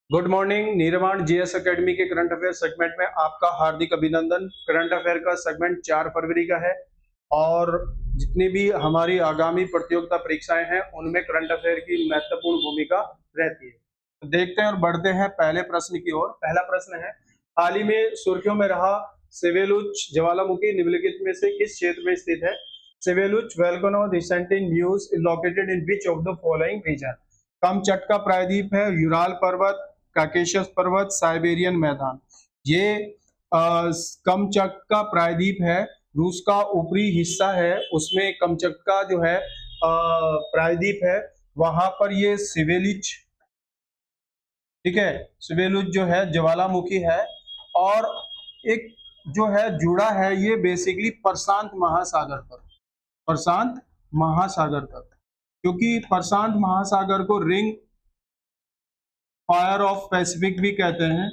Good morning. निर्माण GS academy के current affair segment में आपका हार्दिक अभिनंदन। करंट अफेयर का सेगमेंट 4 फरवरी का है और जितनी भी हमारी आगामी प्रतियोगिता परीक्षाएं हैं उनमें करंट अफेयर की महत्वपूर्ण भूमिका रहती है। तो देखते हैं और बढ़ते हैं पहले प्रश्न की ओर। पहला प्रश्न है, हाल ही में सुर्खियों में रहा सेवेलुच ज्वालामुखी निम्नलिखित में से किस क्षेत्र में स्थित है? Sheveluch volcano recently news is located in which of the following region? Kamchatka प्रायद्वीप है, यूराल पर्वत, काकेशस पर्वत, साइबेरियन मैदान। ये कमचटका प्रायद्वीप है, रूस का ऊपरी हिस्सा है, उसमें कमचटका जो है प्रायद्वीप है, वहां पर ये सिवेलिच, ठीक है, सिवेलुच जो है ज्वालामुखी है और एक जो है जुड़ा है ये बेसिकली प्रशांत महासागर पर, प्रशांत महासागर तक, क्योंकि प्रशांत महासागर को रिंग फायर ऑफ पैसिफिक भी कहते हैं,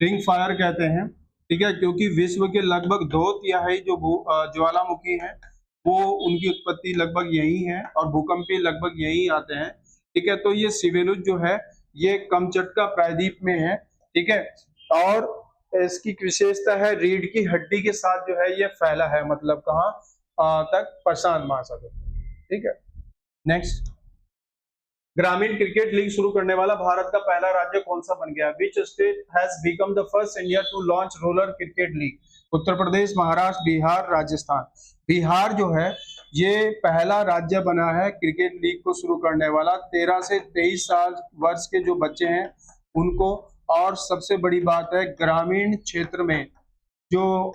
रिंग फायर कहते हैं, ठीक है, क्योंकि विश्व के लगभग 2/3 जो ज्वालामुखी है वो उनकी उत्पत्ति लगभग यही है और भूकंप भी लगभग यही आते हैं, ठीक है। तो ये सिवेलुच जो है ये कमचटका प्रायद्वीप में है, ठीक है, और इसकी विशेषता है रीढ़ की हड्डी के साथ जो है ये फैला है, मतलब कहाँ तक? प्रशांत महासागर, ठीक है। नेक्स्ट, ग्रामीण क्रिकेट लीग शुरू करने वाला भारत का पहला राज्य कौन सा बन गया? Which state has become the first India to launch rural cricket league? Uttar Pradesh, Maharashtra, Bihar, Rajasthan. Bihar जो है ये पहला राज्य बना है क्रिकेट लीग को शुरू करने वाला। 13 से 23 साल वर्ष के जो बच्चे हैं उनको, और सबसे बड़ी बात है ग्रामीण क्षेत्र में जो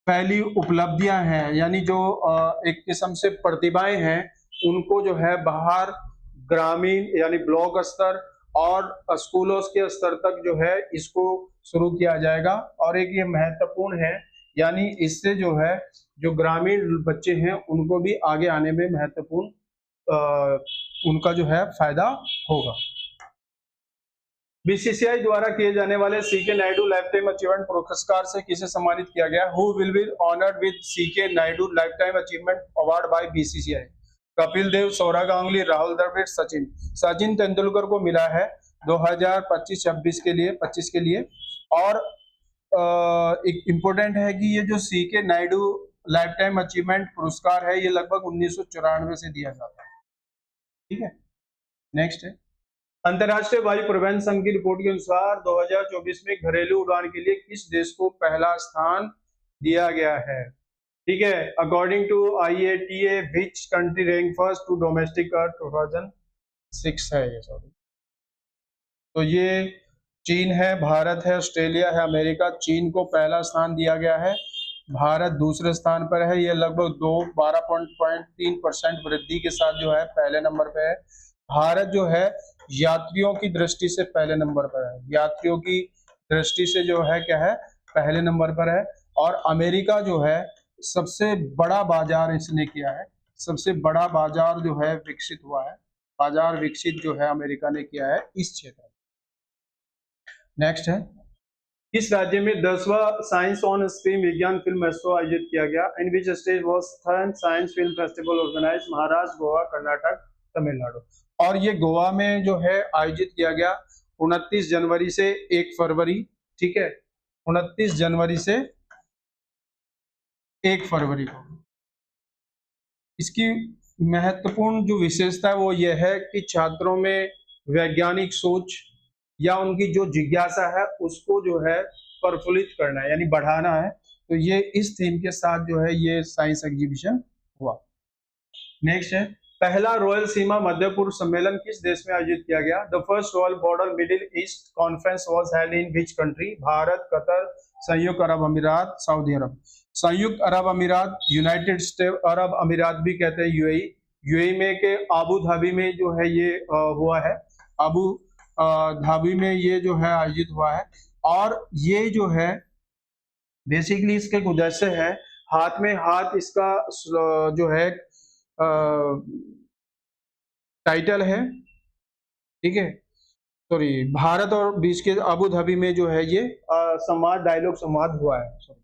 पहली उपलब्धियां हैं, यानी जो एक किस्म से प्रतिभाएं हैं, उनको जो है बाहर ग्रामीण यानी ब्लॉक स्तर और स्कूलों के स्तर तक जो है इसको शुरू किया जाएगा। और एक ये महत्वपूर्ण है, यानी इससे जो है जो ग्रामीण बच्चे हैं उनको भी आगे आने में महत्वपूर्ण उनका जो है फायदा होगा। बीसीसीआई द्वारा किए जाने वाले CK Naidu life time achievement पुरस्कार से किसे सम्मानित किया गया? Who will be honoured with CK Naidu life time achievement award by BCCI? Kapil Dev, Sourav Ganguly, Rahul Dravid, Sachin. Sachin Tendulkar को मिला है 2025-26 के लिए, 25 के लिए। और एक इम्पोर्टेंट है कि ये जो CK Naidu life time achievement पुरस्कार है ये लगभग 1994 से दिया जाता है, ठीक है। नेक्स्ट है, अंतर्राष्ट्रीय वायु परिवहन संघ की रिपोर्ट के अनुसार 2024 में घरेलू उड़ान के लिए किस देश को पहला स्थान दिया गया है? ठीक है, according to IATA which country rank first to domestic 2006 है ये, सॉरी। तो ये चीन है, भारत है, ऑस्ट्रेलिया है, अमेरिका। चीन को पहला स्थान दिया गया है, भारत दूसरे स्थान पर है। ये लगभग 12.3% वृद्धि के साथ जो है पहले नंबर पे है। भारत जो है यात्रियों की दृष्टि से पहले नंबर पर है, यात्रियों की दृष्टि से जो है क्या है, पहले नंबर पर है। और अमेरिका जो है सबसे बड़ा बाजार इसने किया है, सबसे बड़ा बाजार जो है विकसित हुआ है, बाजार विकसित जो है अमेरिका ने किया है इस क्षेत्र में। नेक्स्ट है, किस राज्य में 10वां साइंस ऑन स्क्रीन विज्ञान फिल्म महोत्सव आयोजित किया गया? In which state was 10th science film festival organised? Maharashtra, Goa, Karnataka, Tamil Nadu. और ये गोवा में जो है आयोजित किया गया 29 जनवरी से 1 फरवरी, ठीक है, 29 जनवरी से 1 फरवरी को। इसकी महत्वपूर्ण जो विशेषता है वो ये है कि छात्रों में वैज्ञानिक सोच या उनकी जो जिज्ञासा है उसको जो है प्रफुल्लित करना है, यानी बढ़ाना है। तो ये इस थीम के साथ जो है ये साइंस एग्जीबिशन हुआ। नेक्स्ट है, पहला रॉयल सीमा मध्य पूर्व सम्मेलन किस देश में आयोजित किया गया? The first royal border middle east conference was held in which country? Bharat, Qatar, संयुक्त अरब अमीरात, सऊदी अरब। संयुक्त अरब अमीरात, यूनाइटेड स्टेट अरब अमीरात भी कहते हैं, यूएई। यूएई में के आबू धाबी में जो है ये हुआ है, आबू धाबी में ये जो है आयोजित हुआ है। और ये जो है बेसिकली इसके उद्देश्य है, हाथ में हाथ इसका जो है टाइटल है, ठीक है, सॉरी, भारत और बीच के अबू धाबी में जो है ये संवाद, डायलॉग संवाद हुआ है, सॉरी।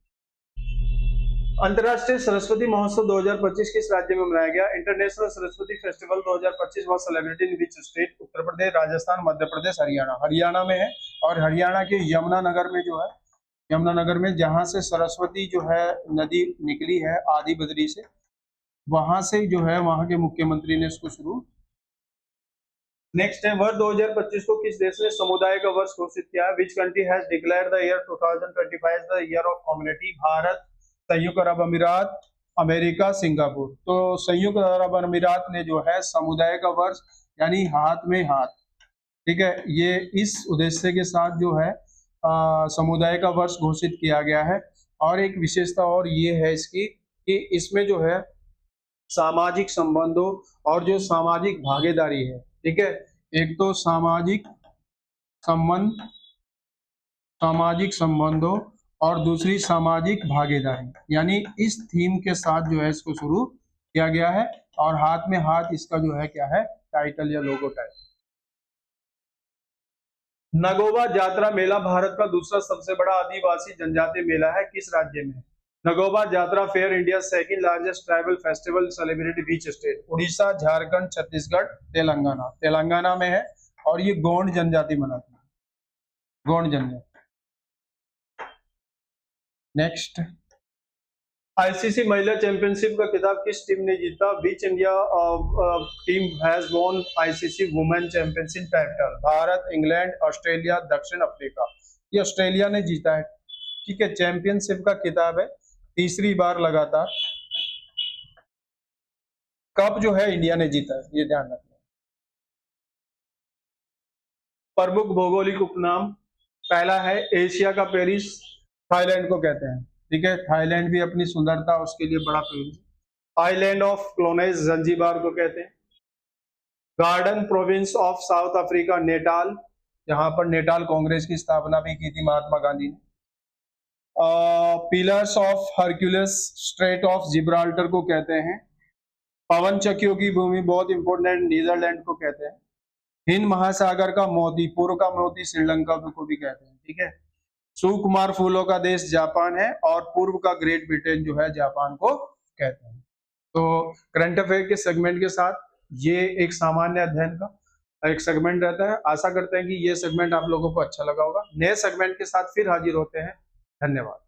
अंतर्राष्ट्रीय सरस्वती महोत्सव 2025 किस राज्य में मनाया गया? International Saraswati festival 2025 was celebrated in which state? Uttar Pradesh, Rajasthan, Madhya Pradesh, Haryana. Haryana में है, और हरियाणा के यमुनानगर में जो है, यमुनानगर में जहां से सरस्वती जो है नदी निकली है आदि बद्री से, वहां से जो है वहां के मुख्यमंत्री ने इसको शुरू। नेक्स्ट है, वर्ष 2025 को किस देश ने समुदाय का वर्ष घोषित किया है? Which country has declared the year 2025 the year of community? Bharat, संयुक्त अरब अमीरात, अमेरिका, सिंगापुर। तो संयुक्त अरब अमीरात ने जो है समुदाय का वर्ष यानी हाथ में हाथ, ठीक है, ये इस उद्देश्य के साथ जो है समुदाय का वर्ष घोषित किया गया है। और एक विशेषता और ये है इसकी कि इसमें जो है सामाजिक संबंधों और जो सामाजिक भागीदारी है, ठीक है, एक तो सामाजिक संबंधों और दूसरी सामाजिक भागीदारी, यानी इस थीम के साथ जो है इसको शुरू किया गया है। और हाथ में हाथ इसका जो है क्या है, टाइटल या लोगो टाइप। नगोबा जात्रा मेला भारत का दूसरा सबसे बड़ा आदिवासी जनजातीय मेला है, किस राज्य में? Nagoba Jatra fair India second largest tribal festival celebrated which state? Orissa, Jharkhand, Chhattisgarh, Telangana. Telangana में है, और ये गोंड जनजाति मनाती है, गोंड जनजाति। नेक्स्ट, आईसीसी महिला चैंपियनशिप का खिताब किस टीम ने जीता? Which India team has won ICC women championship title? Bharat, England, Australia, दक्षिण अफ्रीका। ये ऑस्ट्रेलिया ने जीता है, ठीक है। चैंपियनशिप का खिताब है, तीसरी बार लगातार। कप जो है इंडिया ने जीता है, ये ध्यान रखना। प्रमुख भौगोलिक उपनाम, पहला है एशिया का पेरिस, थाईलैंड को कहते हैं, ठीक है। थाईलैंड भी अपनी सुंदरता उसके लिए बड़ा फेमस है। आइलैंड ऑफ क्लोनेस, जंजीबार को कहते हैं। Garden province of south Africa, Natal, यहाँ पर नेटाल कांग्रेस की स्थापना भी की थी महात्मा गांधी ने। Pillars of Hercules, straight of Gibraltar को कहते हैं। पवन चक्कियों की भूमि, बहुत इंपोर्टेंट, नीदरलैंड को कहते हैं। हिंद महासागर का मोती, पूर्व का मोती श्रीलंका को भी कहते हैं, ठीक है। सुकुमार फूलों का देश जापान है, और पूर्व का ग्रेट ब्रिटेन जो है जापान को कहते हैं। तो करंट अफेयर के सेगमेंट के साथ ये एक सामान्य अध्ययन का एक सेगमेंट रहता है। आशा करते हैं कि ये सेगमेंट आप लोगों को अच्छा लगा होगा। नए सेगमेंट के साथ फिर हाजिर होते हैं। धन्यवाद।